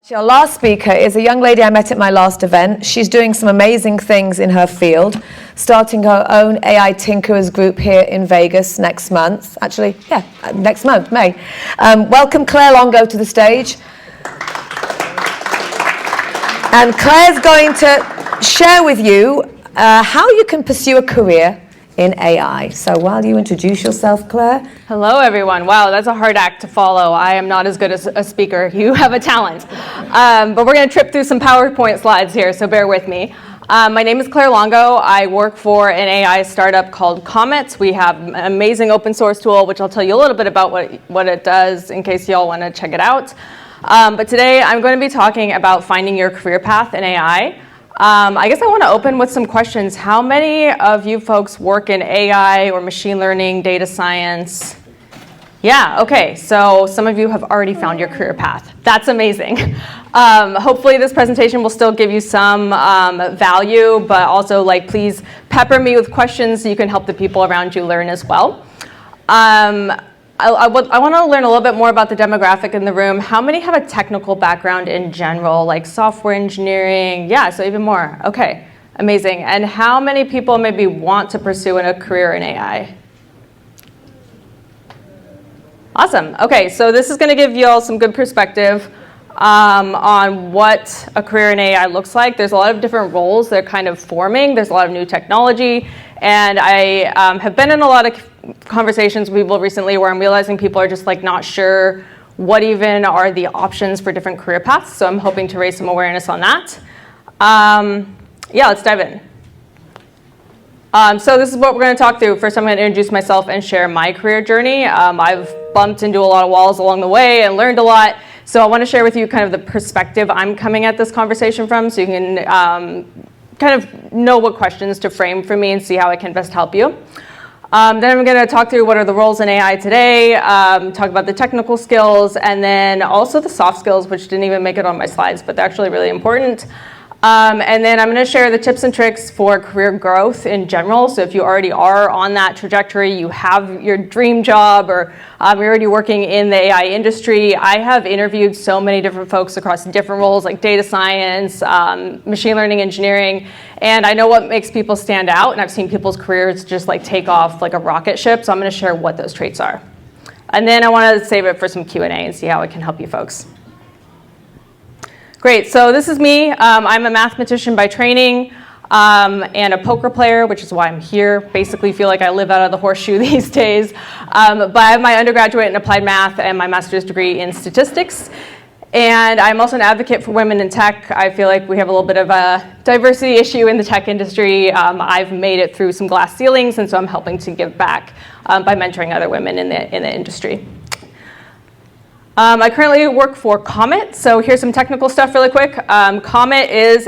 Our last speaker is a young lady I met at my last event. She's doing some amazing things in her field, starting her own AI Tinkerers group here in Vegas next month. Actually, yeah, next month, May. Welcome Claire Longo to the stage. And Claire's going to share with you how you can pursue a career in AI. So while you introduce yourself, Claire. Hello, everyone. Wow, that's a hard act to follow. I am not as good as a speaker. You have a talent. But we're going to trip through some PowerPoint slides here, so bear with me. My name is Claire Longo. I work for an AI startup called Comet. We have an amazing open source tool, which I'll tell you a little bit about what it does in case you all want to check it out. But today I'm going to be talking about finding your career path in AI. I guess I want to open with some questions. How many of you folks work in AI or machine learning, data science? Yeah, okay, so some of you have already found your career path. That's amazing. Hopefully this presentation will still give you some value, but also please pepper me with questions so you can help the people around you learn as well. I want to learn a little bit more about the demographic in the room. How many have a technical background in general, like software engineering? Yeah, so even more. Okay, amazing. And how many people maybe want to pursue a career in AI? Awesome. Okay, so this is going to give you all some good perspective on what a career in AI looks like. There's a lot of different roles that are kind of forming. There's a lot of new technology. And I have been in a lot of conversations with people recently where I'm realizing people are just not sure what even are the options for different career paths. So I'm hoping to raise some awareness on that. Yeah, let's dive in. So this is what we're going to talk through. First, I'm going to introduce myself and share my career journey. I've bumped into a lot of walls along the way and learned a lot. So I want to share with you kind of the perspective I'm coming at this conversation from so you can kind of know what questions to frame for me and see how I can best help you. Then I'm going to talk through what are the roles in AI today, talk about the technical skills, and then also the soft skills, which didn't even make it on my slides, but they're actually really important. And then I'm going to share the tips and tricks for career growth in general. So if you already are on that trajectory, you have your dream job, or you're already working in the AI industry. I have interviewed so many different folks across different roles like data science, machine learning engineering, and I know what makes people stand out, and I've seen people's careers just take off like a rocket ship, so I'm going to share what those traits are. And then I want to save it for some Q&A and see how I can help you folks. Great, so this is me. I'm a mathematician by training and a poker player, which is why I'm here. Basically feel like I live out of the horseshoe these days. But I have my undergraduate in applied math and my master's degree in statistics. And I'm also an advocate for women in tech. I feel like we have a little bit of a diversity issue in the tech industry. I've made it through some glass ceilings, and so I'm helping to give back by mentoring other women in the industry. I currently work for Comet, so here's some technical stuff really quick. Comet is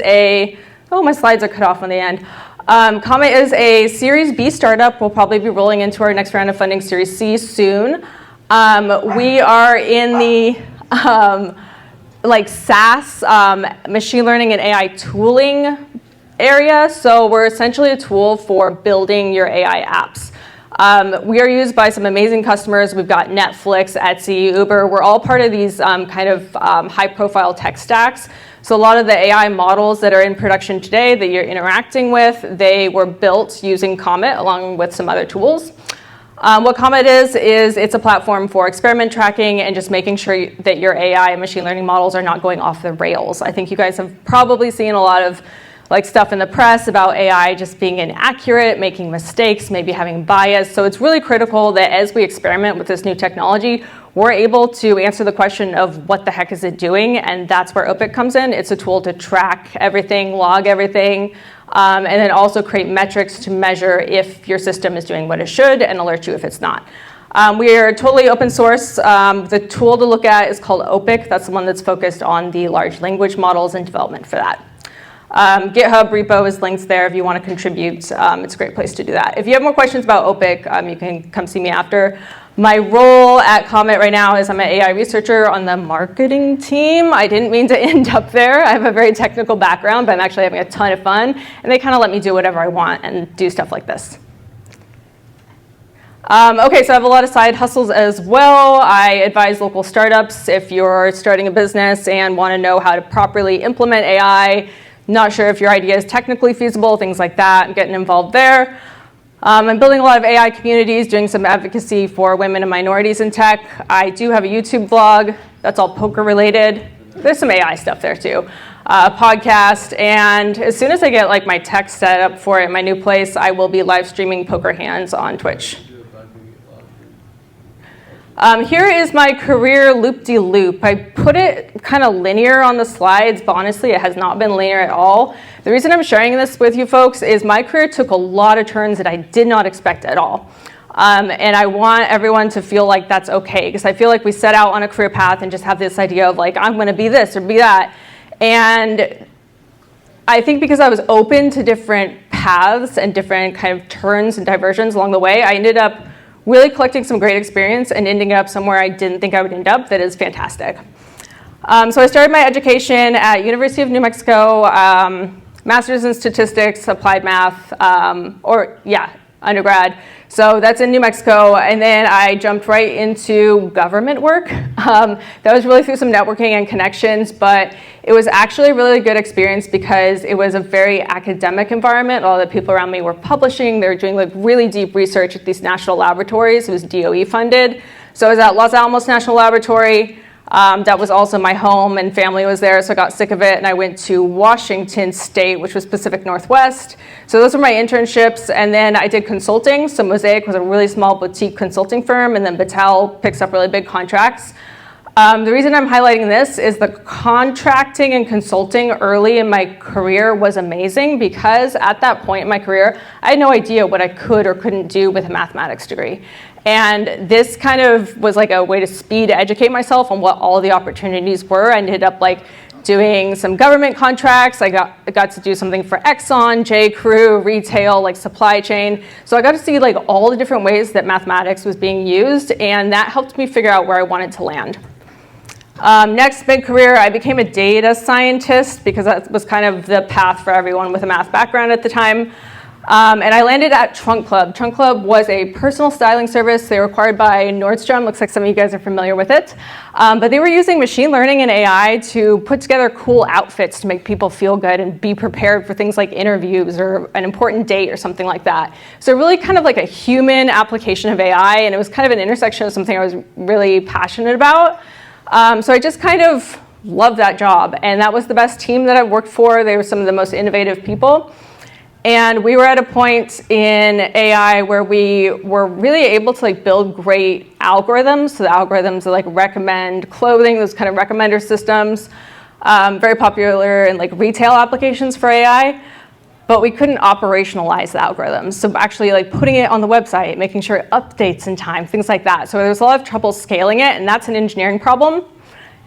my slides are cut off on the end. Comet is a Series B startup. We'll probably be rolling into our next round of funding, Series C, soon. We are in the SaaS, machine learning and AI tooling area, so we're essentially a tool for building your AI apps. We are used by some amazing customers. We've got Netflix, Etsy, Uber. We're all part of these high-profile tech stacks. So a lot of the AI models that are in production today that you're interacting with, they were built using Comet along with some other tools. What Comet is it's a platform for experiment tracking and just making sure that your AI and machine learning models are not going off the rails. I think you guys have probably seen a lot of stuff in the press about AI just being inaccurate, making mistakes, maybe having bias. So it's really critical that as we experiment with this new technology, we're able to answer the question of what the heck is it doing, and that's where OPIC comes in. It's a tool to track everything, log everything, and then also create metrics to measure if your system is doing what it should and alert you if it's not. We are totally open source. The tool to look at is called OPIC. That's the one that's focused on the large language models and development for that. GitHub repo is linked there if you want to contribute. It's a great place to do that. If you have more questions about OPIC, you can come see me after. My role at Comet right now is I'm an AI researcher on the marketing team. I didn't mean to end up there. I have a very technical background, but I'm actually having a ton of fun. And they kind of let me do whatever I want and do stuff like this. Okay, so I have a lot of side hustles as well. I advise local startups if you're starting a business and want to know how to properly implement AI, not sure if your idea is technically feasible, things like that. I'm getting involved there. I'm building a lot of AI communities, doing some advocacy for women and minorities in tech. I do have a YouTube vlog that's all poker related. There's some AI stuff there too. Podcast, and as soon as I get like my tech set up for it, my new place, I will be live streaming poker hands on Twitch. Here is my career loop-de-loop. I put it kind of linear on the slides, but honestly, it has not been linear at all. The reason I'm sharing this with you folks is my career took a lot of turns that I did not expect at all. And I want everyone to feel like that's okay, because I feel like we set out on a career path and just have this idea of like, I'm going to be this or be that. And I think because I was open to different paths and different kind of turns and diversions along the way, I ended up really collecting some great experience and ending up somewhere I didn't think I would end up that is fantastic. So I started my education at University of New Mexico, master's in statistics, applied math, undergrad. So that's in New Mexico, and then I jumped right into government work. That was really through some networking and connections, but it was actually a really good experience because it was a very academic environment. All the people around me were publishing. They were doing like really deep research at these national laboratories. It was DOE funded. So I was at Los Alamos National Laboratory. That was also my home, and family was there, so I got sick of it, and I went to Washington State, which was Pacific Northwest. So those were my internships, and then I did consulting. So Mosaic was a really small boutique consulting firm, and then Battelle picks up really big contracts. The reason I'm highlighting this is the contracting and consulting early in my career was amazing, because at that point in my career, I had no idea what I could or couldn't do with a mathematics degree. And this kind of was like a way to speed educate myself on what all the opportunities were. I ended up like doing some government contracts. I got to do something for Exxon, J.Crew, retail, like supply chain. So I got to see like all the different ways that mathematics was being used, and that helped me figure out where I wanted to land. Next mid-career, I became a data scientist because that was kind of the path for everyone with a math background at the time. And I landed at Trunk Club. Trunk Club was a personal styling service. They were acquired by Nordstrom. Looks like some of you guys are familiar with it. But they were using machine learning and AI to put together cool outfits to make people feel good and be prepared for things like interviews or an important date or something like that. So really kind of like a human application of AI, and it was kind of an intersection of something I was really passionate about. So I just kind of loved that job, and that was the best team that I've worked for. They were some of the most innovative people. And we were at a point in AI where we were really able to like build great algorithms. So the algorithms that like recommend clothing, those kind of recommender systems, very popular in like retail applications for AI. But we couldn't operationalize the algorithms. So actually like putting it on the website, making sure it updates in time, things like that. So there was a lot of trouble scaling it, and that's an engineering problem.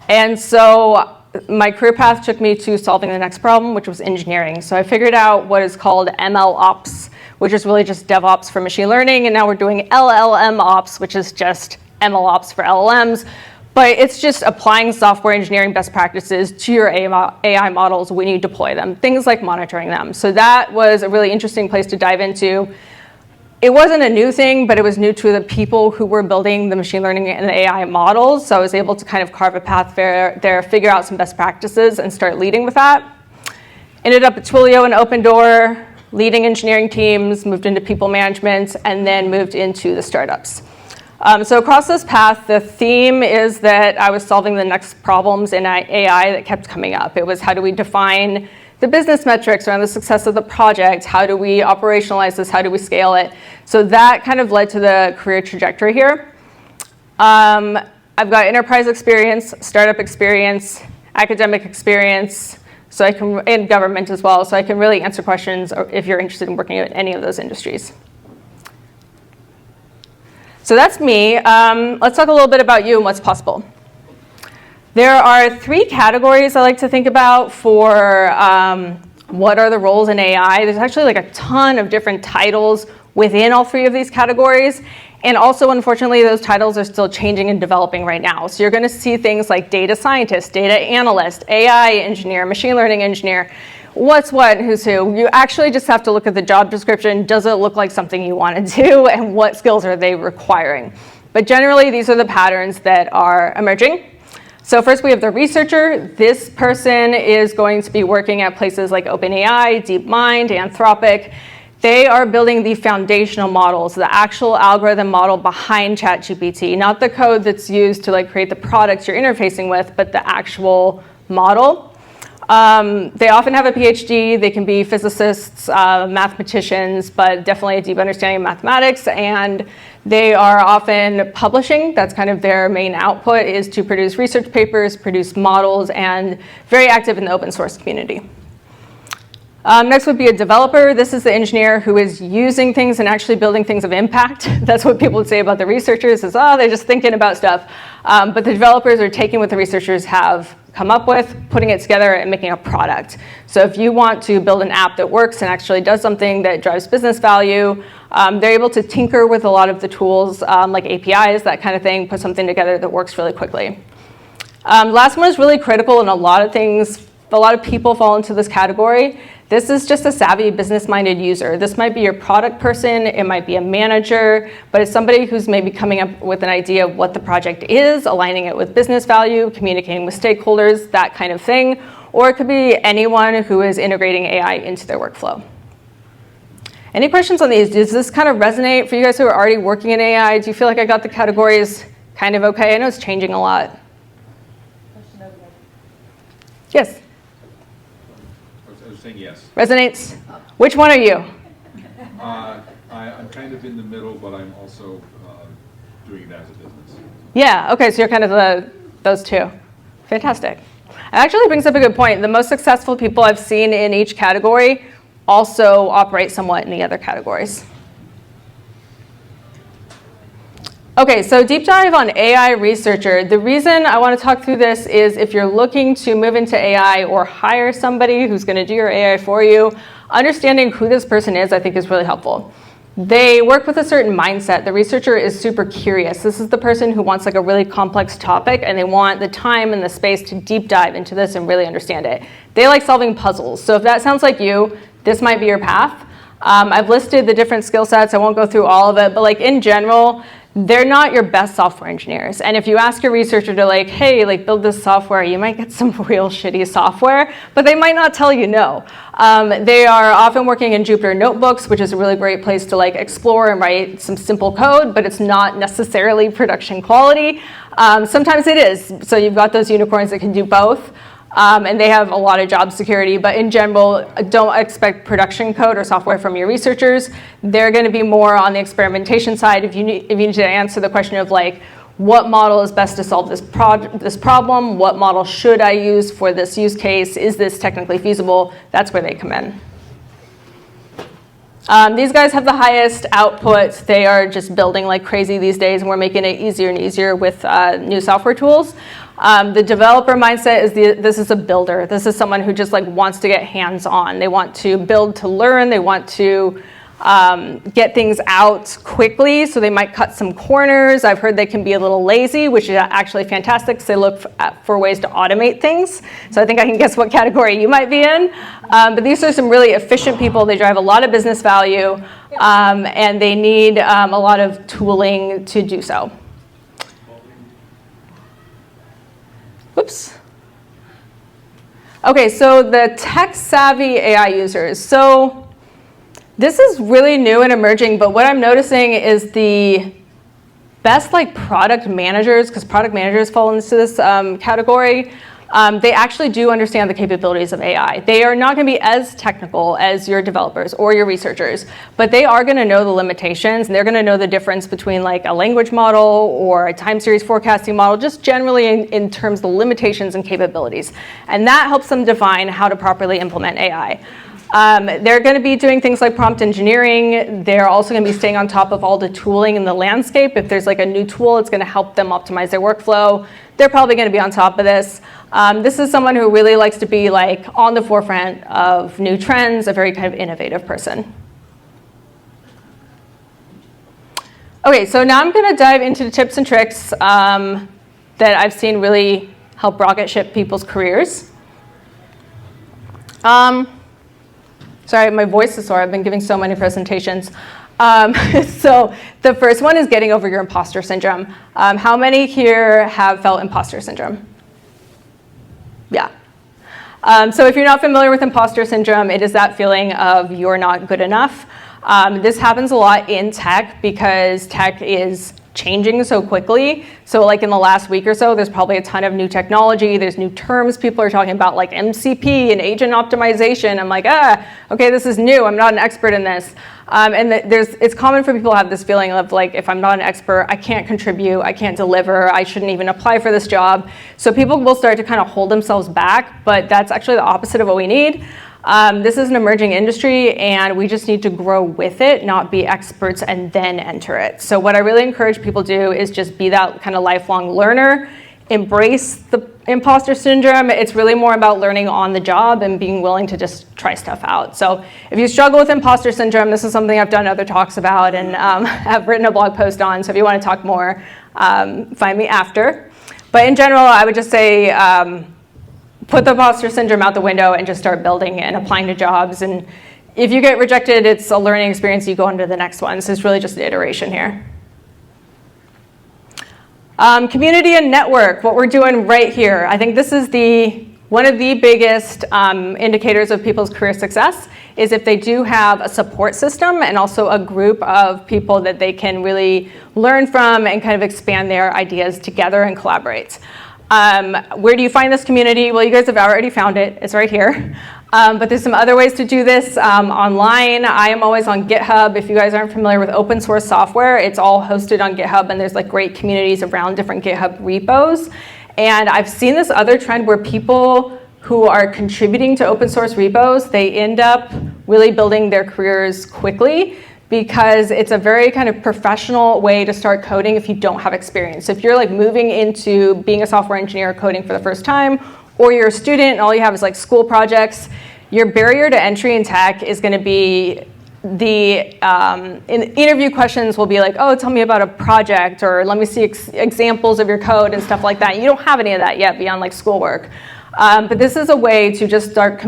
And so my career path took me to solving the next problem, which was engineering. So I figured out what is called ML Ops, which is really just DevOps for machine learning. And now we're doing LLM Ops, which is just ML Ops for LLMs. But it's just applying software engineering best practices to your AI models when you deploy them, things like monitoring them. So that was a really interesting place to dive into. It wasn't a new thing, but it was new to the people who were building the machine learning and AI models. So I was able to kind of carve a path there, figure out some best practices, and start leading with that. Ended up at Twilio and Opendoor, leading engineering teams, moved into people management, and then moved into the startups. So across this path, the theme is that I was solving the next problems in AI that kept coming up. It was, how do we define the business metrics around the success of the project? How do we operationalize this? How do we scale it? So that kind of led to the career trajectory here. I've got enterprise experience, startup experience, academic experience, so I can, and government as well, so I can really answer questions if you're interested in working in any of those industries. So that's me. Let's talk a little bit about you and what's possible. There are 3 categories I like to think about for what are the roles in AI. There's actually like a ton of different titles within all 3 of these categories. And also, unfortunately, those titles are still changing and developing right now. So you're going to see things like data scientist, data analyst, AI engineer, machine learning engineer. what's what and who's who. You actually just have to look at the job description. Does it look like something you want to do, and what skills are they requiring? But generally, these are the patterns that are emerging. So first we have the researcher. This person is going to be working at places like OpenAI, DeepMind, Anthropic. They are building the foundational models, the actual algorithm model behind ChatGPT, not the code that's used to create the products you're interfacing with, but the actual model. They often have a PhD. They can be physicists, mathematicians, but definitely a deep understanding of mathematics. And they are often publishing. That's kind of their main output, is to produce research papers, produce models, and very active in the open source community. Next would be a developer. This is the engineer who is using things and actually building things of impact. That's what people would say about the researchers is, oh, they're just thinking about stuff. But the developers are taking what the researchers have come up with, putting it together, and making a product. So if you want to build an app that works and actually does something that drives business value, they're able to tinker with a lot of the tools, like APIs, that kind of thing, put something together that works really quickly. Last one is really critical in a lot of things. A lot of people fall into this category. This is just a savvy, business-minded user. This might be your product person, it might be a manager, but it's somebody who's maybe coming up with an idea of what the project is, aligning it with business value, communicating with stakeholders, that kind of thing. Or it could be anyone who is integrating AI into their workflow. Any questions on these? Does this kind of resonate for you guys who are already working in AI? Do you feel like I got the categories kind of okay? I know it's changing a lot. Yes? I was saying yes. Resonates? Which one are you? I'm kind of in the middle, but I'm also doing it as a business. Yeah, okay, so you're kind of those two. Fantastic. It actually brings up a good point. The most successful people I've seen in each category also operate somewhat in the other categories. Okay, so deep dive on AI researcher. The reason I want to talk through this is if you're looking to move into AI or hire somebody who's going to do your AI for you, understanding who this person is, I think, is really helpful. They work with a certain mindset. The researcher is super curious. This is the person who wants a really complex topic, and they want the time and the space to deep dive into this and really understand it. They like solving puzzles. So if that sounds like you, this might be your path. I've listed the different skill sets. I won't go through all of it, but in general, they're not your best software engineers. And if you ask your researcher to hey, build this software, you might get some real shitty software, but they might not tell you no. They are often working in Jupyter Notebooks, which is a really great place to explore and write some simple code, but it's not necessarily production quality. Sometimes it is. So you've got those unicorns that can do both. And they have a lot of job security, but in general, don't expect production code or software from your researchers. They're going to be more on the experimentation side. If you need to answer the question of what model is best to solve this problem, what model should I use for this use case, is this technically feasible, that's where they come in. These guys have the highest output. They are just building like crazy these days, and we're making it easier and easier with new software tools. The developer mindset is this is a builder. This is someone who just wants to get hands-on. They want to build to learn. They want to get things out quickly, so they might cut some corners. I've heard they can be a little lazy, which is actually fantastic because they look for ways to automate things. So I think I can guess what category you might be in. But these are some really efficient people. They drive a lot of business value, and they need a lot of tooling to do so. Whoops. Okay, so the tech-savvy AI users. So this is really new and emerging, but what I'm noticing is the best product managers, because product managers fall into this category, they actually do understand the capabilities of AI. They are not going to be as technical as your developers or your researchers, but they are going to know the limitations, and they're going to know the difference between a language model or a time series forecasting model, just generally in terms of the limitations and capabilities. And that helps them define how to properly implement AI. They're going to be doing things like prompt engineering. They're also going to be staying on top of all the tooling in the landscape. If there's a new tool, it's going to help them optimize their workflow. They're probably going to be on top of this. This is someone who really likes to be on the forefront of new trends, a very kind of innovative person. Okay, so now I'm going to dive into the tips and tricks that I've seen really help rocket ship people's careers. Sorry, my voice is sore. I've been giving so many presentations. So the first one is getting over your imposter syndrome. How many here have felt imposter syndrome? Yeah. So if you're not familiar with imposter syndrome, it is that feeling of you're not good enough. This happens a lot in tech because tech is changing so quickly. So like in the last week or so, there's probably a ton of new technology. There's new terms people are talking about, like MCP and agent optimization. I'm like, okay, this is new. I'm not an expert in this. And it's common for people to have this feeling of like, if I'm not an expert, I can't contribute, I can't deliver, I shouldn't even apply for this job. So people will start to kind of hold themselves back, but that's actually the opposite of what we need. This is an emerging industry, and we just need to grow with it, not be experts and then enter it. So what I really encourage people to do is just be that kind of lifelong learner, embrace the imposter syndrome. It's really more about learning on the job and being willing to just try stuff out. So if you struggle with imposter syndrome, this is something I've done other talks about and have written a blog post on. So if you want to talk more, find me after. But in general, I would just say, put the imposter syndrome out the window and just start building and applying to jobs. And if you get rejected, it's a learning experience. You go on to the next one. So it's really just an iteration here. Community and network, what we're doing right here. I think this is one of the biggest indicators of people's career success is if they do have a support system and also a group of people that they can really learn from and kind of expand their ideas together and collaborate. Where do you find this community? Well, you guys have already found it. It's right here. But there's some other ways to do this online. I am always on GitHub. If you guys aren't familiar with open source software, it's all hosted on GitHub, and there's like great communities around different GitHub repos. And I've seen this other trend where people who are contributing to open source repos, they end up really building their careers quickly, because it's a very kind of professional way to start coding if you don't have experience. So if you're like moving into being a software engineer coding for the first time, or you're a student and all you have is like school projects, your barrier to entry in tech is going to be in interview questions will be like, oh, tell me about a project, or let me see examples of your code and stuff like that. You don't have any of that yet beyond like schoolwork. But this is a way to just start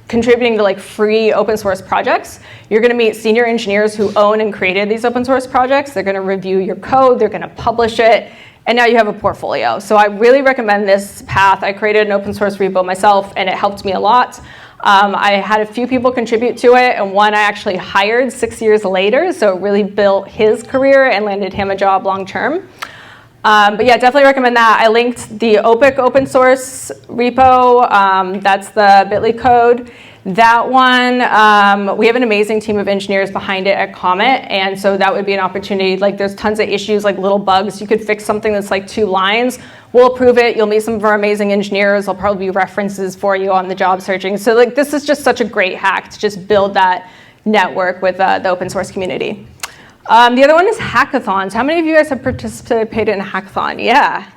contributing to like free open source projects. You're going to meet senior engineers who own and created these open source projects. They're going to review your code, they're going to publish it, and now you have a portfolio. So I really recommend this path. I created an open source repo myself, and it helped me a lot. I had a few people contribute to it, and one I actually hired 6 years later, so it really built his career and landed him a job long term. But yeah, definitely recommend that. I linked the OPIC open source repo. That's the bit.ly code. That one, we have an amazing team of engineers behind it at Comet, and so that would be an opportunity. Like, there's tons of issues, like little bugs. You could fix something that's like 2 lines. We'll approve it. You'll meet some of our amazing engineers. There'll probably be references for you on the job searching. So like, this is just such a great hack to just build that network with the open source community. The other one is hackathons. How many of you guys have participated in a hackathon? Yeah.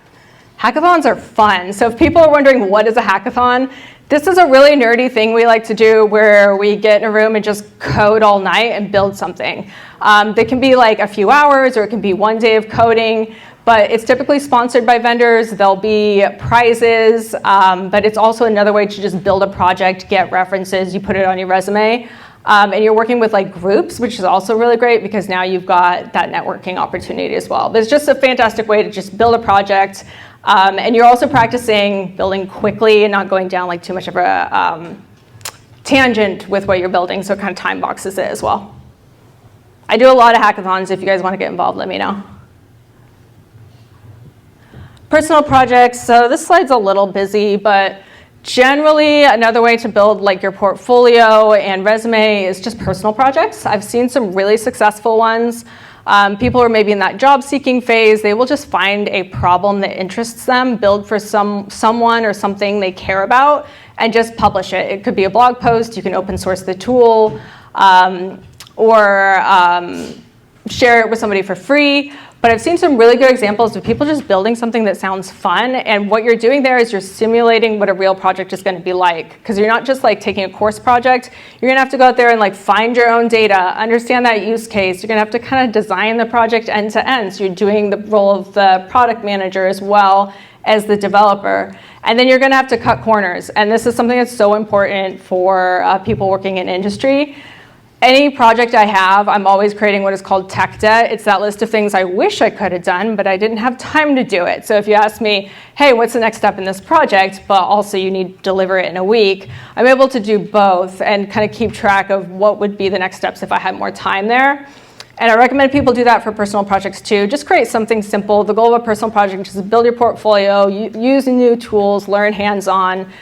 Hackathons are fun. So if people are wondering what is a hackathon, this is a really nerdy thing we like to do where we get in a room and just code all night and build something. They can be like a few hours, or it can be one day of coding, but it's typically sponsored by vendors. There'll be prizes, but it's also another way to just build a project, get references, you put it on your resume. And you're working with like groups, which is also really great because now you've got that networking opportunity as well. But it's just a fantastic way to just build a project. And you're also practicing building quickly and not going down like too much of a tangent with what you're building, so it kind of time boxes it as well. I do a lot of hackathons. If you guys want to get involved, let me know. Personal projects. So this slide's a little busy, but generally, another way to build like your portfolio and resume is just personal projects. I've seen some really successful ones. People are maybe in that job seeking phase. They will just find a problem that interests them, build for someone or something they care about, and just publish it. It could be a blog post. You can open source the tool, or share it with somebody for free. But I've seen some really good examples of people just building something that sounds fun. And what you're doing there is you're simulating what a real project is going to be like. Because you're not just like taking a course project. You're going to have to go out there and like find your own data, understand that use case. You're going to have to kind of design the project end to end. So you're doing the role of the product manager as well as the developer. And then you're going to have to cut corners. And this is something that's so important for people working in industry. Any project I have, I'm always creating what is called tech debt. It's that list of things I wish I could have done, but I didn't have time to do it. So if you ask me, hey, what's the next step in this project, but also you need to deliver it in a week, I'm able to do both and kind of keep track of what would be the next steps if I had more time there. And I recommend people do that for personal projects too. Just create something simple. The goal of a personal project is to build your portfolio, use new tools, learn hands-on.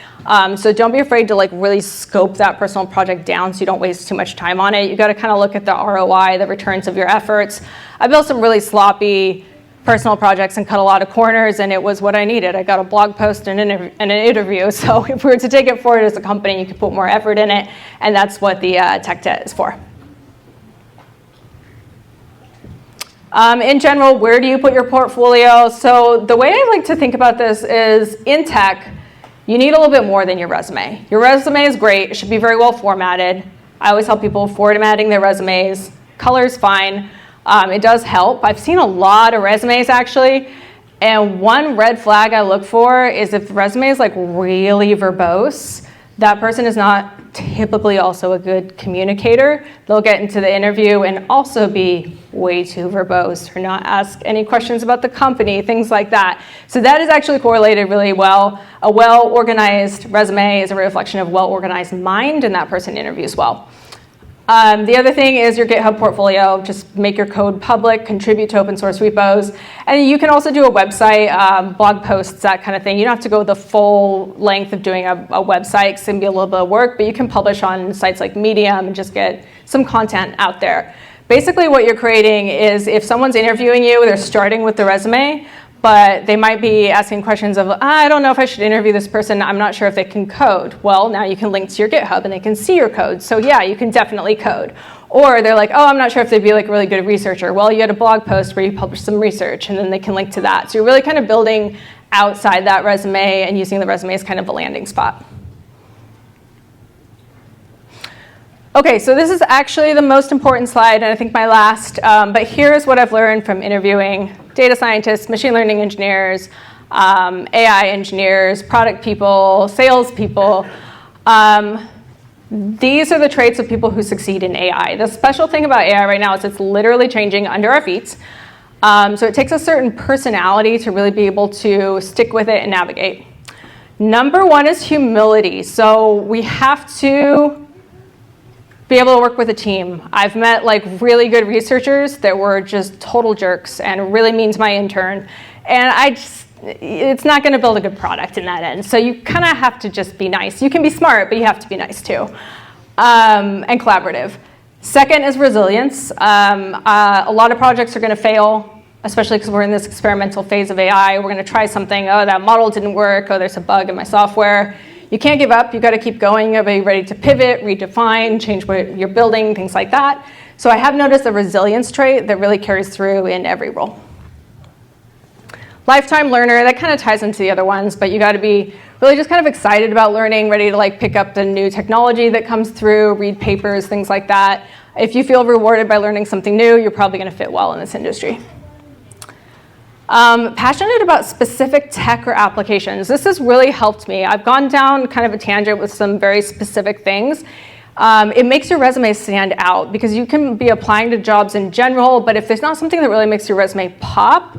So don't be afraid to like really scope that personal project down so you don't waste too much time on it. You got to kind of look at the ROI, the returns of your efforts. I built some really sloppy personal projects and cut a lot of corners, and it was what I needed. I got a blog post and an interview. So if we were to take it forward as a company, you could put more effort in it, and that's what the tech debt is for. In general, where do you put your portfolio? So the way I like to think about this is in tech, you need a little bit more than your resume. Your resume is great. It should be very well formatted. I always help people formatting their resumes. Color's fine. It does help. I've seen a lot of resumes actually. And one red flag I look for is if the resume is like really verbose, that person is not typically also a good communicator. They'll get into the interview and also be way too verbose or not ask any questions about the company, things like that. So that is actually correlated really well. A well-organized resume is a reflection of well-organized mind, and that person interviews well. The other thing is your GitHub portfolio. Just make your code public, contribute to open source repos. And you can also do a website, blog posts, that kind of thing. You don't have to go the full length of doing a website, because it can be a little bit of work, but you can publish on sites like Medium and just get some content out there. Basically what you're creating is if someone's interviewing you, they're starting with the resume, but they might be asking questions of, I don't know if I should interview this person. I'm not sure if they can code. Well, now you can link to your GitHub and they can see your code. So yeah, you can definitely code. Or they're like, oh, I'm not sure if they'd be like a really good researcher. Well, you had a blog post where you published some research and then they can link to that. So you're really kind of building outside that resume and using the resume as kind of a landing spot. Okay, so this is actually the most important slide, and I think my last, but here's what I've learned from interviewing data scientists, machine learning engineers, AI engineers, product people, sales people. These are the traits of people who succeed in AI. The special thing about AI right now is it's literally changing under our feet. So it takes a certain personality to really be able to stick with it and navigate. Number one is humility. So we have to be able to work with a team. I've met like really good researchers that were just total jerks and really mean to my intern. And it's not gonna build a good product in that end. So you kind of have to just be nice. You can be smart, but you have to be nice too. And collaborative. Second is resilience. A lot of projects are gonna fail, especially because we're in this experimental phase of AI. We're gonna try something, oh, that model didn't work, oh, there's a bug in my software. You can't give up, you gotta keep going, you gotta be ready to pivot, redefine, change what you're building, things like that. So I have noticed a resilience trait that really carries through in every role. Lifetime learner, that kind of ties into the other ones, but you gotta be really just kind of excited about learning, ready to like pick up the new technology that comes through, read papers, things like that. If you feel rewarded by learning something new, you're probably gonna fit well in this industry. Passionate about specific tech or applications. This has really helped me. I've gone down kind of a tangent with some very specific things. It makes your resume stand out because you can be applying to jobs in general, but if there's not something that really makes your resume pop,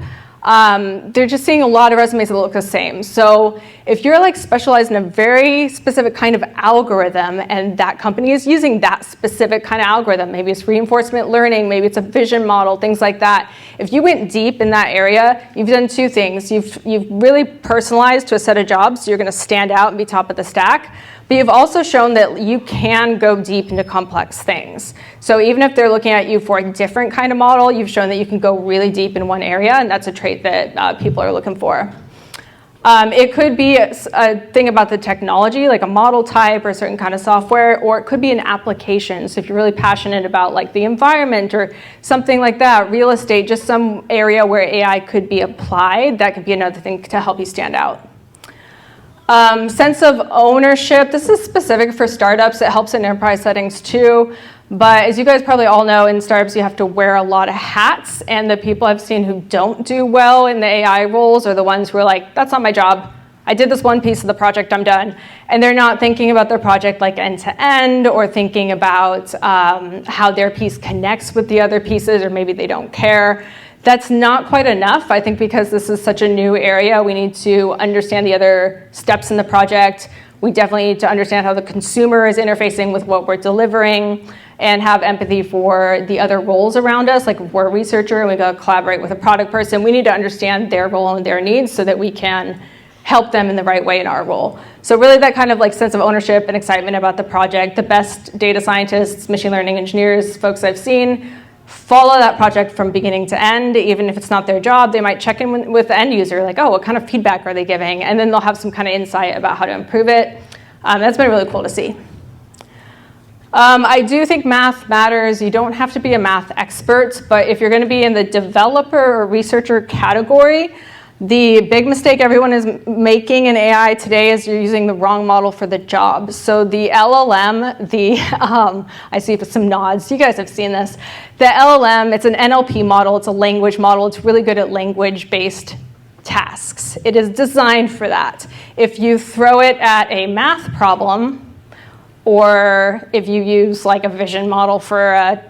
they're just seeing a lot of resumes that look the same. So if you're like specialized in a very specific kind of algorithm and that company is using that specific kind of algorithm, maybe it's reinforcement learning, maybe it's a vision model, things like that. If you went deep in that area, you've done two things. You've really personalized to a set of jobs, so you're gonna stand out and be top of the stack. But you've also shown that you can go deep into complex things. So even if they're looking at you for a different kind of model, you've shown that you can go really deep in one area, and that's a trait that people are looking for. It could be a thing about the technology, like a model type or a certain kind of software, or it could be an application. So if you're really passionate about like the environment or something like that, real estate, just some area where AI could be applied, that could be another thing to help you stand out. Sense of ownership. This is specific for startups. It helps in enterprise settings too. But as you guys probably all know, in startups you have to wear a lot of hats, and the people I've seen who don't do well in the AI roles are the ones who are like, that's not my job. I did this one piece of the project, I'm done. And they're not thinking about their project like end to end, or thinking about how their piece connects with the other pieces, or maybe they don't care. That's not quite enough. I think because this is such a new area, we need to understand the other steps in the project. We definitely need to understand how the consumer is interfacing with what we're delivering, and have empathy for the other roles around us. Like if we're a researcher and we go collaborate with a product person, we need to understand their role and their needs so that we can help them in the right way in our role. So really that kind of like sense of ownership and excitement about the project. The best data scientists, machine learning engineers, folks I've seen, follow that project from beginning to end. Even if it's not their job, they might check in with the end user, like, oh, what kind of feedback are they giving? And then they'll have some kind of insight about how to improve it. That's been really cool to see. I do think math matters. You don't have to be a math expert, but if you're going to be in the developer or researcher category, the big mistake everyone is making in AI today is you're using the wrong model for the job. So the LLM, I see some nods, you guys have seen this. The LLM, it's an NLP model, it's a language model, it's really good at language-based tasks. It is designed for that. If you throw it at a math problem, or if you use like a vision model for a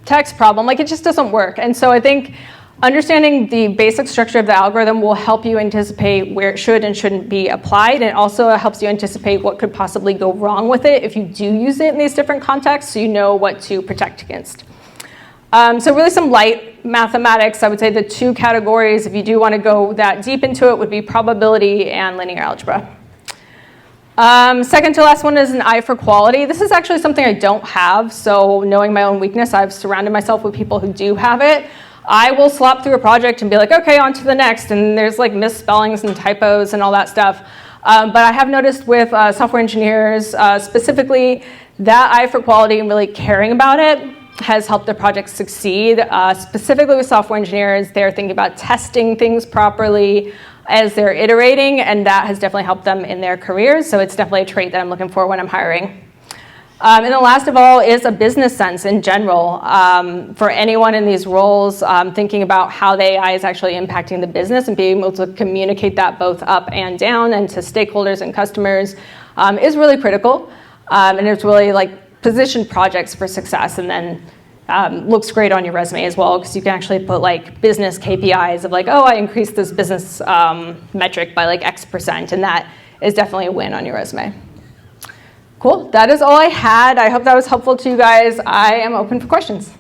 text problem, like it just doesn't work. And so I think understanding the basic structure of the algorithm will help you anticipate where it should and shouldn't be applied. And it also helps you anticipate what could possibly go wrong with it if you do use it in these different contexts, so you know what to protect against. So really some light mathematics. I would say the two categories, if you do want to go that deep into it, would be probability and linear algebra. Second to last one is an eye for quality. This is actually something I don't have, so knowing my own weakness, I've surrounded myself with people who do have it. I will slop through a project and be like, okay, on to the next, and there's like misspellings and typos and all that stuff. But I have noticed with software engineers specifically, that eye for quality and really caring about it has helped the project succeed. Specifically with software engineers, they're thinking about testing things properly as they're iterating, and that has definitely helped them in their careers. So it's definitely a trait that I'm looking for when I'm hiring. And the last of all is a business sense in general. For anyone in these roles, thinking about how the AI is actually impacting the business and being able to communicate that both up and down and to stakeholders and customers is really critical. And it's really like position projects for success, and then looks great on your resume as well, because you can actually put like business KPIs of like, oh, I increased this business metric by like X%, and that is definitely a win on your resume. Cool, that is all I had. I hope that was helpful to you guys. I am open for questions.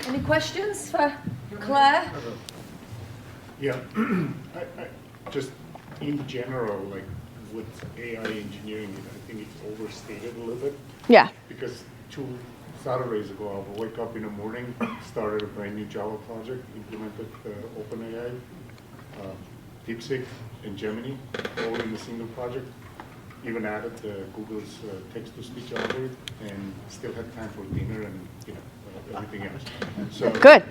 Any questions for Claire? Yeah, I just in general, like with AI engineering, I think it's overstated a little bit. Yeah. Because 2 Saturdays ago, I would wake up in the morning, started a brand new Java project, implemented OpenAI, DeepSeek, and Gemini, all in a single project. Even added Google's text-to-speech algorithm, and still had time for dinner and everything else. So Good.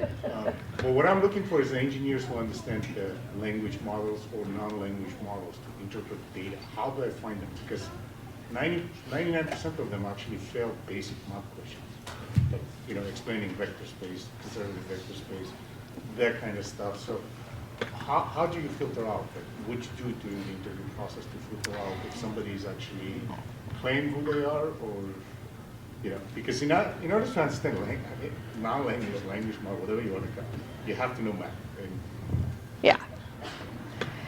Well, what I'm looking for is engineers who understand the language models or non-language models to interpret data. How do I find them? Because 99% of them actually fail basic math questions. Like, explaining vector space, conservative vector space, that kind of stuff. So how do you filter out? Like, what you do during the interview process to filter out if somebody is actually playing who they are, or because in order to understand non-language, language model, whatever you want to call it, you have to know math. Yeah.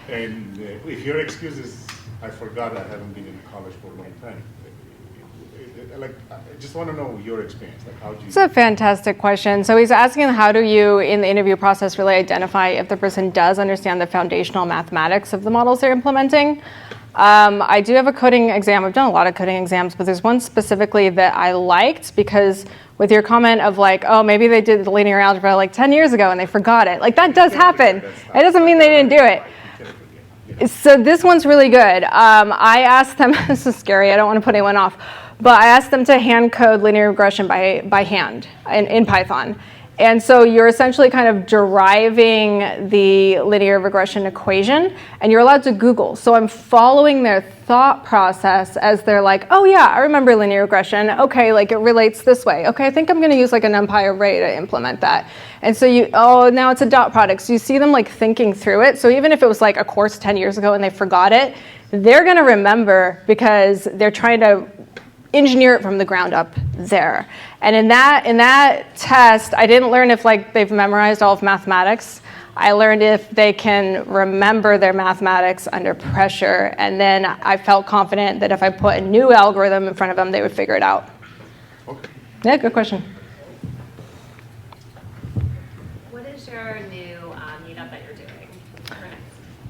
And if your excuse is, I forgot, I haven't been in college for a long time, I just want to know your experience. Like, how do you? It's a fantastic question. So he's asking, how do you, in the interview process, really identify if the person does understand the foundational mathematics of the models they're implementing? I do have a coding exam. I've done a lot of coding exams, but there's one specifically that I liked, because with your comment of like, oh, maybe they did the linear algebra like 10 years ago and they forgot it. Like, that does happen. It doesn't mean they didn't do it. So this one's really good. I asked them, this is scary, I don't want to put anyone off, but I asked them to hand code linear regression by hand in Python. And so you're essentially kind of deriving the linear regression equation, and you're allowed to Google. So I'm following their thought process as they're like, oh yeah, I remember linear regression. Okay, like it relates this way. Okay, I think I'm gonna use like an NumPy array to implement that. And so now it's a dot product. So you see them like thinking through it. So even if it was like a course 10 years ago and they forgot it, they're gonna remember because they're trying to engineer it from the ground up there. And in that test, I didn't learn if like they've memorized all of mathematics. I learned if they can remember their mathematics under pressure. And then I felt confident that if I put a new algorithm in front of them, they would figure it out. Okay. Yeah, good question. What is your new meetup that you're doing?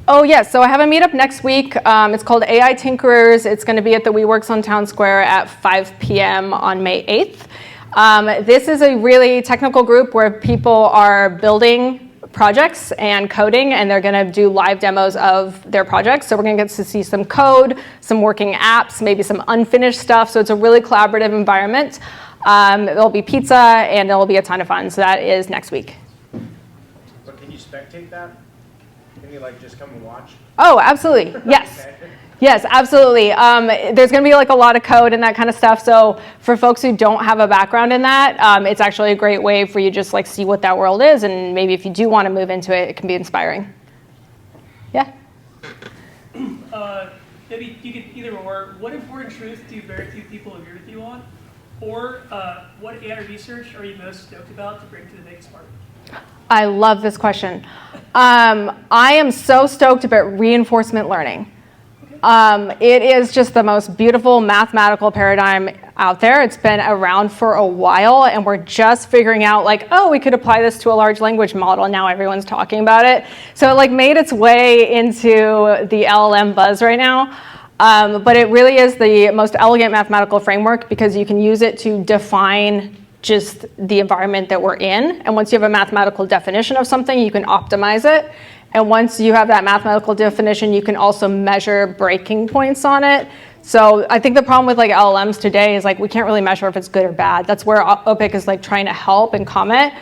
Oh, yes. So I have a meetup next week. It's called AI Tinkerers. It's going to be at the WeWorks on Town Square at 5 p.m. on May 8th. This is a really technical group where people are building projects and coding, and they're going to do live demos of their projects. So we're going to get to see some code, some working apps, maybe some unfinished stuff. So it's a really collaborative environment. There'll be pizza, and there'll be a ton of fun. So that is next week. But can you spectate that? Can you like just come and watch? Oh, absolutely. Yes. Okay. Yes, absolutely. There's going to be like a lot of code and that kind of stuff. So for folks who don't have a background in that, it's actually a great way for you to just like see what that world is. And maybe if you do want to move into it, it can be inspiring. Yeah? Maybe you could either or. What important truth do very few people agree with you on? Or what AI research are you most stoked about to bring to the next part? I love this question. I am so stoked about reinforcement learning. It is just the most beautiful mathematical paradigm out there. It's been around for a while, and we're just figuring out like, oh, we could apply this to a large language model, and now everyone's talking about it. So it like made its way into the LLM buzz right now. But it really is the most elegant mathematical framework because you can use it to define just the environment that we're in. And once you have a mathematical definition of something, you can optimize it. And once you have that mathematical definition, you can also measure breaking points on it. So I think the problem with like LLMs today is like we can't really measure if it's good or bad. That's where OPIC is like trying to help and Comet.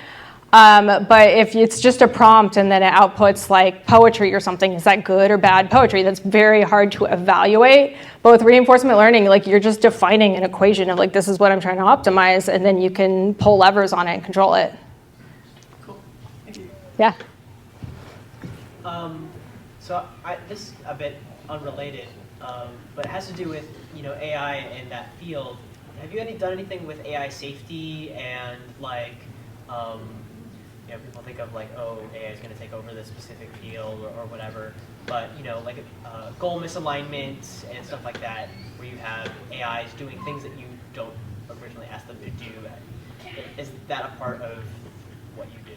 But if it's just a prompt and then it outputs like poetry or something, is that good or bad poetry? That's very hard to evaluate. But with reinforcement learning, like you're just defining an equation of like, this is what I'm trying to optimize, and then you can pull levers on it and control it. Cool. Thank you. Yeah. This is a bit unrelated, but it has to do with AI and that field. Have you done anything with AI safety and like people think of like, oh, AI is going to take over this specific field or whatever, but like goal misalignment and stuff like that, where you have AIs doing things that you don't originally ask them to do. Is that a part of what you do?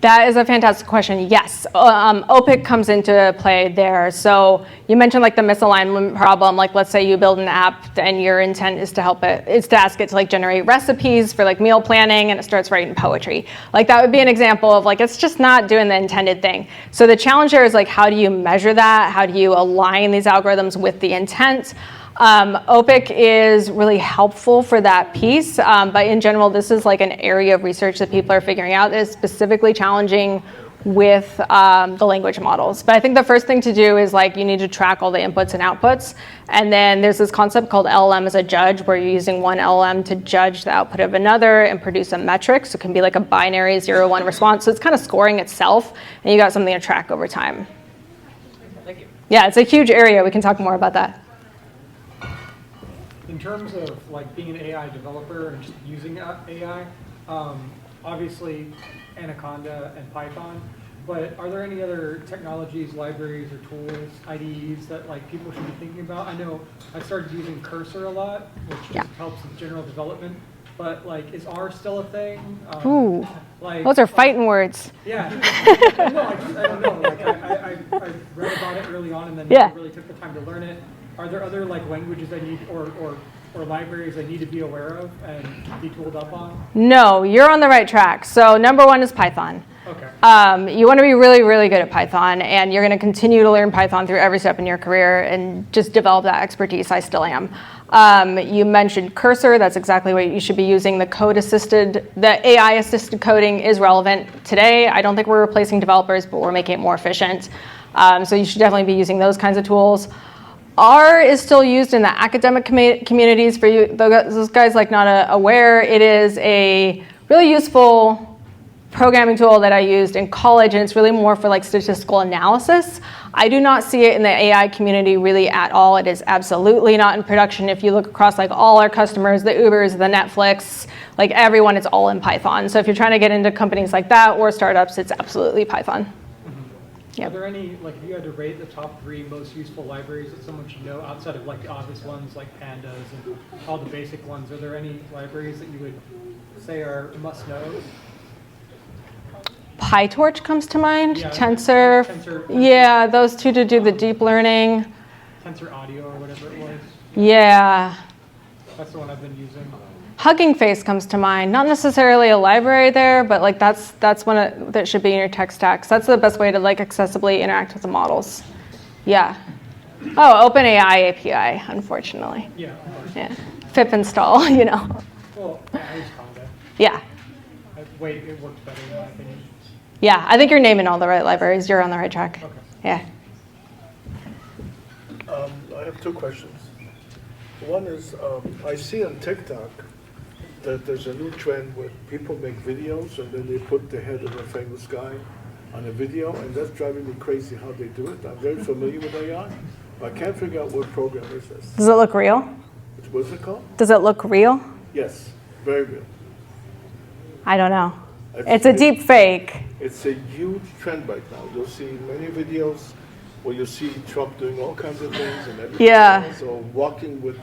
That is a fantastic question. Yes, OPIC comes into play there. So you mentioned like the misalignment problem. Like let's say you build an app and your intent is to ask it to like generate recipes for like meal planning, and it starts writing poetry. Like that would be an example of like it's just not doing the intended thing. So the challenge there is like how do you measure that? How do you align these algorithms with the intent? OPIC is really helpful for that piece, but in general, this is like an area of research that people are figuring out that is specifically challenging with the language models. But I think the first thing to do is like you need to track all the inputs and outputs, and then there's this concept called LLM as a judge, where you're using one LLM to judge the output of another and produce a metric. So it can be like a binary 0-1 response. So it's kind of scoring itself, and you got something to track over time. Thank you. Yeah, it's a huge area. We can talk more about that. In terms of like being an AI developer and just using AI, obviously Anaconda and Python, but are there any other technologies, libraries, or tools, IDEs that like people should be thinking about? I know I started using Cursor a lot, which just helps with general development, but like is R still a thing? Ooh, like, those are fighting words. Yeah, no, I don't know. Like I read about it early on and then never really took the time to learn it. Are there other like languages I need or libraries I need to be aware of and be tooled up on? No, you're on the right track. So number one is Python. Okay. You want to be really, really good at Python, and you're going to continue to learn Python through every step in your career and just develop that expertise. I still am. You mentioned Cursor. That's exactly what you should be using. The AI-assisted coding is relevant today. I don't think we're replacing developers, but we're making it more efficient. So you should definitely be using those kinds of tools. R is still used in the academic communities. For you, those guys like not aware, it is a really useful programming tool that I used in college, and it's really more for like statistical analysis. I do not see it in the AI community really at all. It is absolutely not in production. If you look across like all our customers, the Ubers, the Netflix, like everyone, it's all in Python. So if you're trying to get into companies like that or startups, it's absolutely Python. Are there any, like, if you had to rate the top 3 most useful libraries that someone should know outside of like the obvious ones like pandas and all the basic ones, are there any libraries that you would say are must-knows? PyTorch comes to mind. Yeah, Tensor. Yeah, those two to do the deep learning. Tensor Audio or whatever it was. Yeah. That's the one I've been using. Hugging Face comes to mind. Not necessarily a library there, but like that's one that should be in your tech stack. So that's the best way to like accessibly interact with the models. Yeah. Oh, OpenAI API, unfortunately. Yeah. Yeah. Pip install, you know. Well, I use Comet. Yeah. Wait, it works better in my opinion. Yeah, I think you're naming all the right libraries. You're on the right track. Okay. Yeah. I have 2 questions. One is, I see on TikTok that there's a new trend where people make videos and then they put the head of a famous guy on a video, and that's driving me crazy how they do it. I'm very familiar with AI, but I can't figure out what program is this. Does it look real? What's it called? Does it look real? Yes, very real. I don't know. It's a deep fake. It's a huge trend right now. You'll see many videos where you see Trump doing all kinds of things and everything else, or walking with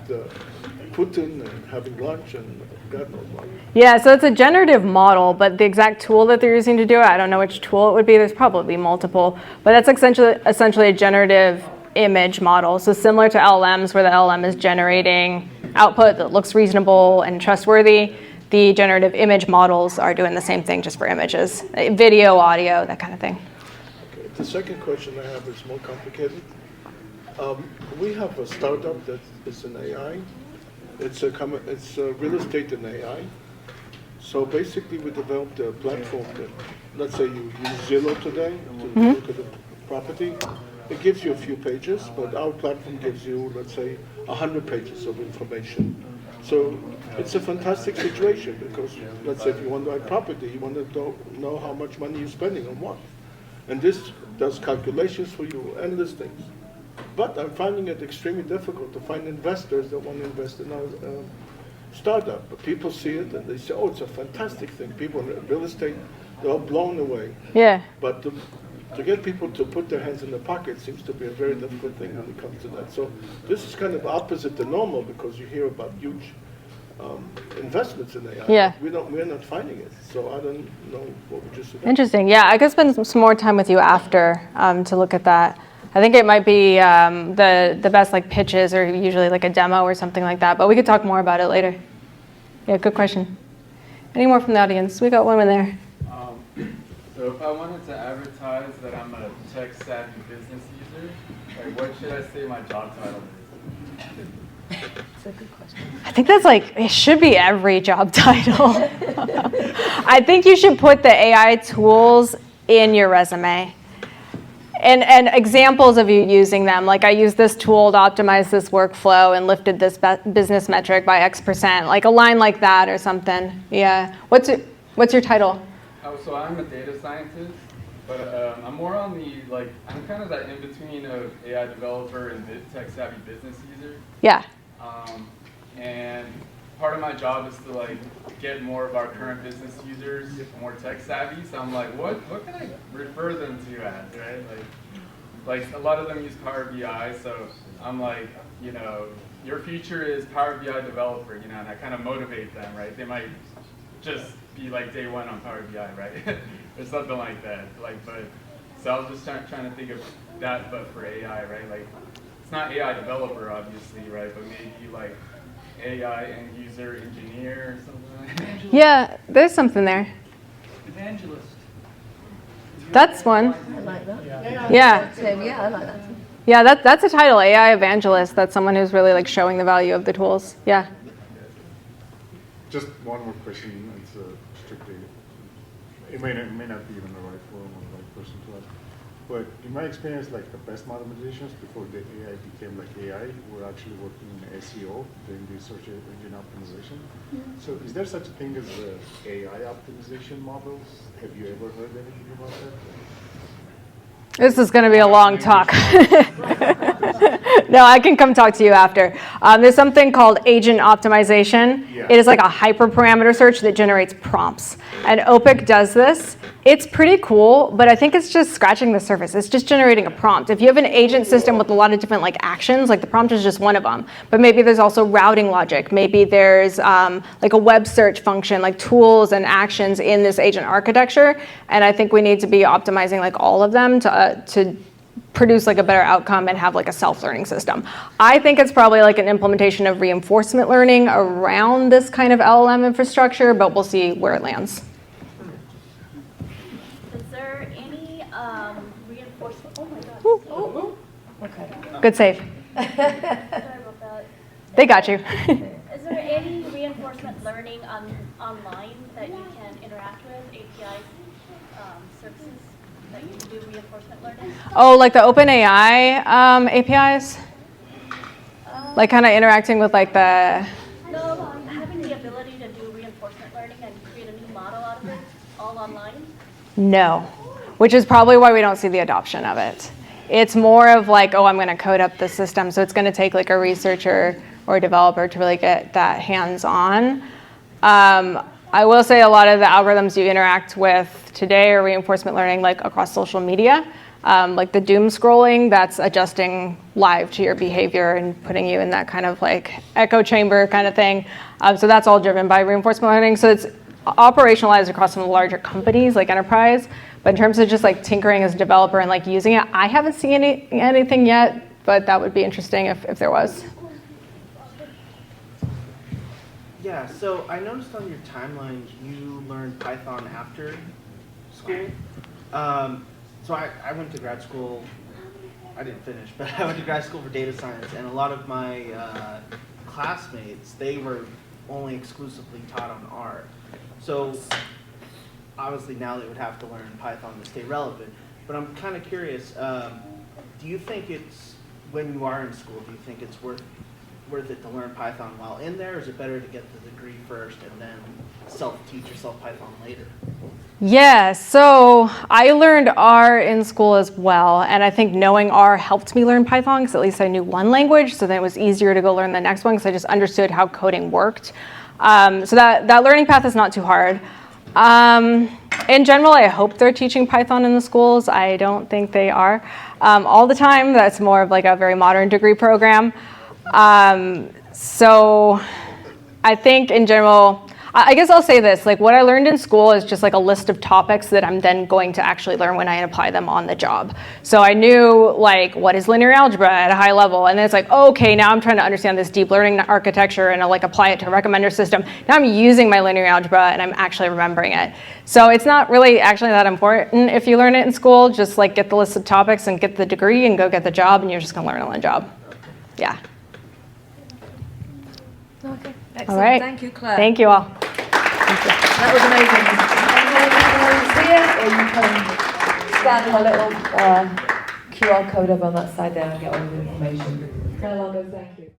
Putin and having lunch and God knows what. Yeah, so it's a generative model, but the exact tool that they're using to do it, I don't know which tool it would be. There's probably multiple, but that's essentially a generative image model. So similar to LLMs, where the LLM is generating output that looks reasonable and trustworthy, the generative image models are doing the same thing just for images, video, audio, that kind of thing. Okay. The second question I have is more complicated. We have a startup that is in AI. It's real estate in AI. So basically, we developed a platform that, let's say you use Zillow today to look at the property. It gives you a few pages, but our platform gives you, let's say, 100 pages of information. So it's a fantastic situation because, let's say, if you want to buy property, you want to know how much money you're spending on what. And this does calculations for you, endless things. But I'm finding it extremely difficult to find investors that want to invest in our startup. But people see it and they say, oh, it's a fantastic thing. People in real estate, they're all blown away. Yeah. But to get people to put their hands in their pocket seems to be a very difficult thing when it comes to that. So this is kind of opposite to normal because you hear about huge investments in AI. Yeah. We're not finding it. So I don't know what we just said. Interesting. Yeah, I could spend some more time with you after to look at that. I think it might be the best like pitches or usually like a demo or something like that, but we could talk more about it later. Yeah, good question. Any more from the audience? We got one in there. So if I wanted to advertise that I'm a tech-savvy business user, like what should I say my job title is? That's a good question. I think that's like, it should be every job title. I think you should put the AI tools in your resume. And examples of you using them, like I used this tool to optimize this workflow and lifted this business metric by X%, like a line like that or something. Yeah. What's your title? Oh, so I'm a data scientist, but I'm more on the, like, I'm kind of that in-between of AI developer and tech-savvy business user. Yeah. And part of my job is to, like, get more of our current business users more tech-savvy. So I'm like, what can I refer them to as, right? Like a lot of them use Power BI, so I'm like, you know, your future is Power BI developer, you know, and I kind of motivate them, right? They might just be like day one on Power BI, right? Or something like that. So I was just trying to think of that, but for AI, right? Like, it's not AI developer, obviously, right? But maybe like AI end user engineer or something like that. Yeah, there's something there. Evangelist. That's one. I like that. Yeah. Yeah, I like that. Yeah, that's a title, AI evangelist. That's someone who's really like showing the value of the tools. Yeah. Just one more question. It's strictly, it may not be even the right forum or the right person to ask. But in my experience, like the best mathematicians before the AI became like AI were actually working in SEO, doing the search engine optimization. So is there such a thing as AI optimization models? Have you ever heard anything about that? This is going to be a long talk. No, I can come talk to you after. There's something called agent optimization. Yeah. It is like a hyperparameter search that generates prompts. And OPIC does this. It's pretty cool, but I think it's just scratching the surface. It's just generating a prompt. If you have an agent system with a lot of different like actions, like the prompt is just one of them. But maybe there's also routing logic. Maybe there's like a web search function, like tools and actions in this agent architecture. And I think we need to be optimizing like all of them to produce like a better outcome and have like a self-learning system. I think it's probably like an implementation of reinforcement learning around this kind of LLM infrastructure, but we'll see where it lands. Is there any reinforcement? Oh my God. Oh, okay. Good save. Sorry about that. They got you. Is there any reinforcement learning online that you can interact with, API services that you can do reinforcement learning? Oh, like the OpenAI APIs? Like kind of interacting with like the... No, having the ability to do reinforcement learning and create a new model out of it, all online? No, which is probably why we don't see the adoption of it. It's more of like, oh, I'm going to code up the system. So it's going to take like a researcher or a developer to really get that hands-on. I will say a lot of the algorithms you interact with today are reinforcement learning like across social media. Like the doom scrolling, that's adjusting live to your behavior and putting you in that kind of like echo chamber kind of thing. So that's all driven by reinforcement learning. So it's operationalized across some larger companies like enterprise. But in terms of just like tinkering as a developer and like using it, I haven't seen anything yet, but that would be interesting if there was. Yeah, so I noticed on your timeline you learned Python after school. So I went to grad school, I didn't finish, but I went to grad school for data science, and a lot of my classmates, they were only exclusively taught on R. So obviously now they would have to learn Python to stay relevant. But I'm kind of curious, do you think it's, when you are in school, do you think it's worth it to learn Python while in there, or is it better to get the degree first and then self-teach yourself Python later? Yeah, so I learned R in school as well, and I think knowing R helped me learn Python because at least I knew one language, so then it was easier to go learn the next one because I just understood how coding worked. So that learning path is not too hard. In general, I hope they're teaching Python in the schools. I don't think they are all the time. That's more of like a very modern degree program. So I think in general, I guess I'll say this, like what I learned in school is just like a list of topics that I'm then going to actually learn when I apply them on the job. So I knew like what is linear algebra at a high level, and then it's like, oh, okay, now I'm trying to understand this deep learning architecture and I'll like apply it to a recommender system. Now I'm using my linear algebra and I'm actually remembering it. So it's not really actually that important if you learn it in school, just like get the list of topics and get the degree and go get the job, and you're just gonna learn on the job. Yeah. Okay, excellent. All right. Thank you, Claire. Thank you all. That was amazing. And you can see it, or you can scan the little QR code over on that side there and get all the information. Claire Longo, thank you.